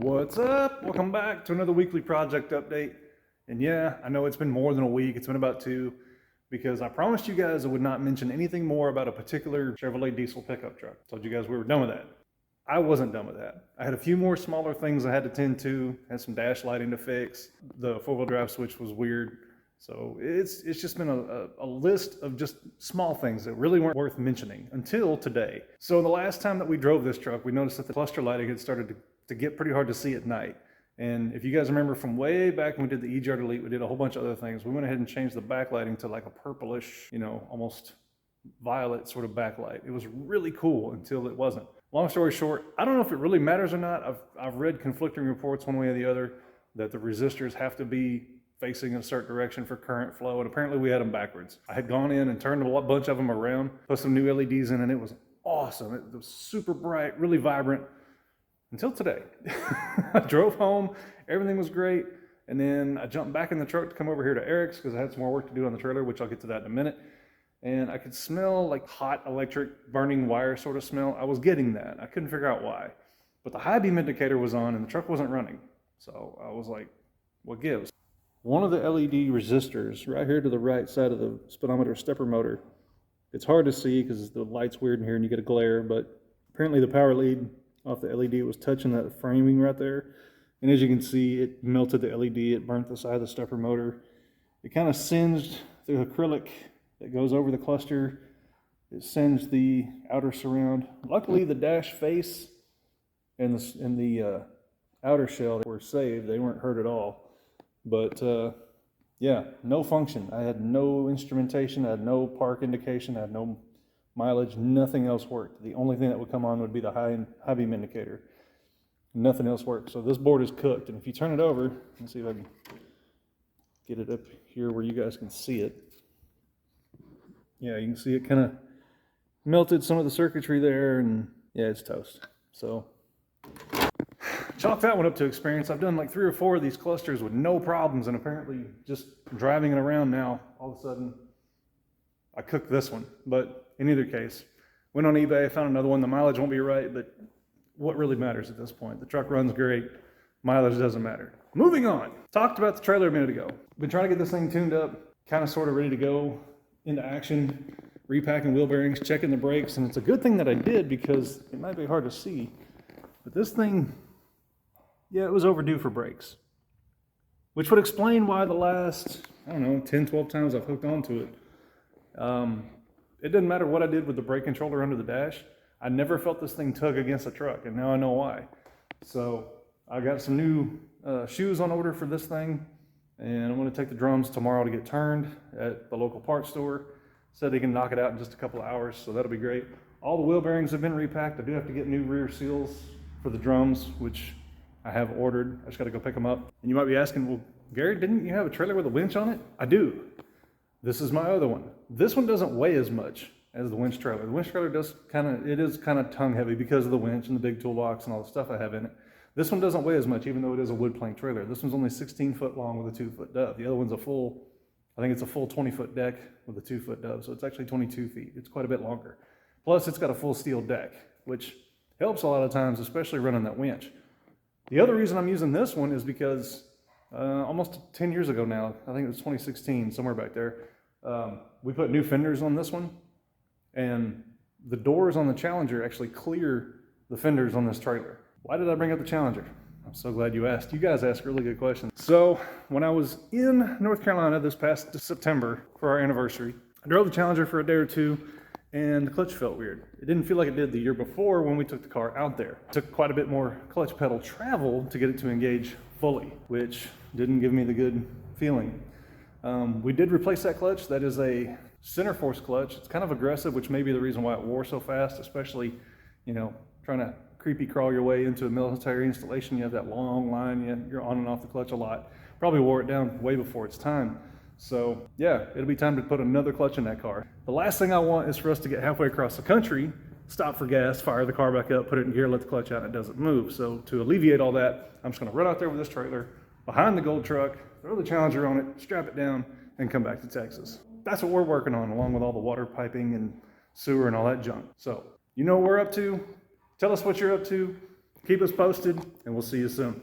What's up? Welcome back to another weekly project update. And yeah, I know it's been more than a week. It's been about two, because I promised you guys I would not mention anything more about a particular Chevrolet diesel pickup truck. Told you guys we were done with that. I wasn't done with that. I had a few more smaller things I had to tend to. Had some dash lighting to fix. The four-wheel drive switch was weird. So it's just been a list of just small things that really weren't worth mentioning until today. So the last time that we drove this truck, we noticed that the cluster lighting had started to get pretty hard to see at night. And if you guys remember from way back when we did the eJart Elite, we did a whole bunch of other things. We went ahead and changed the backlighting to like a purplish, almost violet sort of backlight. It was really cool until it wasn't. Long story short, I don't know if it really matters or not. I've read conflicting reports one way or the other that the resistors have to be facing in a certain direction for current flow, and apparently we had them backwards. I had gone in and turned a bunch of them around, put some new LEDs in, and it was awesome. It was super bright, really vibrant, until today. I drove home, everything was great, and then I jumped back in the truck to come over here to Eric's because I had some more work to do on the trailer, which I'll get to that in a minute. And I could smell like hot electric burning wire sort of smell. I was getting that. I couldn't figure out why. But the high beam indicator was on and the truck wasn't running. So I was like, what gives? One of the LED resistors right here to the right side of the speedometer stepper motor, it's hard to see because the light's weird in here and you get a glare, but apparently the power lead off the LED was touching that framing right there. And as you can see, it melted the LED, it burnt the side of the stepper motor. It kind of singed the acrylic that goes over the cluster. It singed the outer surround. Luckily the dash face and the outer shell were saved. They weren't hurt at all. But yeah, no function. I had no instrumentation, I had no park indication, I had no mileage, nothing else worked. The only thing that would come on would be the high beam indicator. Nothing else worked. So this board is cooked. And if you turn it over, let's see if I can get it up here where you guys can see it. Yeah, you can see it kind of melted some of the circuitry there, and yeah, it's toast. So chalk that one up to experience. I've done like 3 or 4 of these clusters with no problems, and apparently just driving it around now, all of a sudden, I cooked this one. But in either case, went on eBay, found another one. The mileage won't be right, but what really matters at this point? The truck runs great. Mileage doesn't matter. Moving on. Talked about the trailer a minute ago. Been trying to get this thing tuned up, kind of sort of ready to go into action, repacking wheel bearings, checking the brakes, and it's a good thing that I did because it might be hard to see, but this thing, yeah, it was overdue for brakes, which would explain why the last, 10, 12 times I've hooked onto it. It didn't matter what I did with the brake controller under the dash. I never felt this thing tug against the truck, and now I know why. So I got some new shoes on order for this thing, and I'm going to take the drums tomorrow to get turned at the local parts store. Said they can knock it out in just a couple of hours, so that'll be great. All the wheel bearings have been repacked. I do have to get new rear seals for the drums, which I have ordered. I just got to go pick them up. And you might be asking, well, Gary, didn't you have a trailer with a winch on it? I do. This is my other one. This one doesn't weigh as much as the winch trailer. The winch trailer is kind of tongue heavy because of the winch and the big toolbox and all the stuff I have in it. This one doesn't weigh as much, even though it is a wood plank trailer. This one's only 16 foot long with a 2-foot dub. The other one's a full 20-foot deck with a 2-foot dub. So it's actually 22 feet. It's quite a bit longer. Plus it's got a full steel deck, which helps a lot of times, especially running that winch. The other reason I'm using this one is because almost 10 years ago now, I think it was 2016, somewhere back there, we put new fenders on this one, and the doors on the Challenger actually clear the fenders on this trailer. Why did I bring up the Challenger? I'm so glad you asked. You guys ask really good questions. So when I was in North Carolina this past September for our anniversary, I drove the Challenger for a day or two, and the clutch felt weird. It didn't feel like it did the year before when we took the car out there. It took quite a bit more clutch pedal travel to get it to engage fully, which didn't give me the good feeling. We did replace that clutch. That is a center force clutch. It's kind of aggressive, which may be the reason why it wore so fast, especially, trying to creepy crawl your way into a military installation. You have that long line, you're on and off the clutch a lot. Probably wore it down way before its time. So yeah, it'll be time to put another clutch in that car. The last thing I want is for us to get halfway across the country, stop for gas, fire the car back up, put it in gear, let the clutch out, and it doesn't move. So to alleviate all that, I'm just gonna run out there with this trailer, behind the gold truck, throw the Challenger on it, strap it down, and come back to Texas. That's what we're working on, along with all the water piping and sewer and all that junk. So you know what we're up to. Tell us what you're up to. Keep us posted, and we'll see you soon.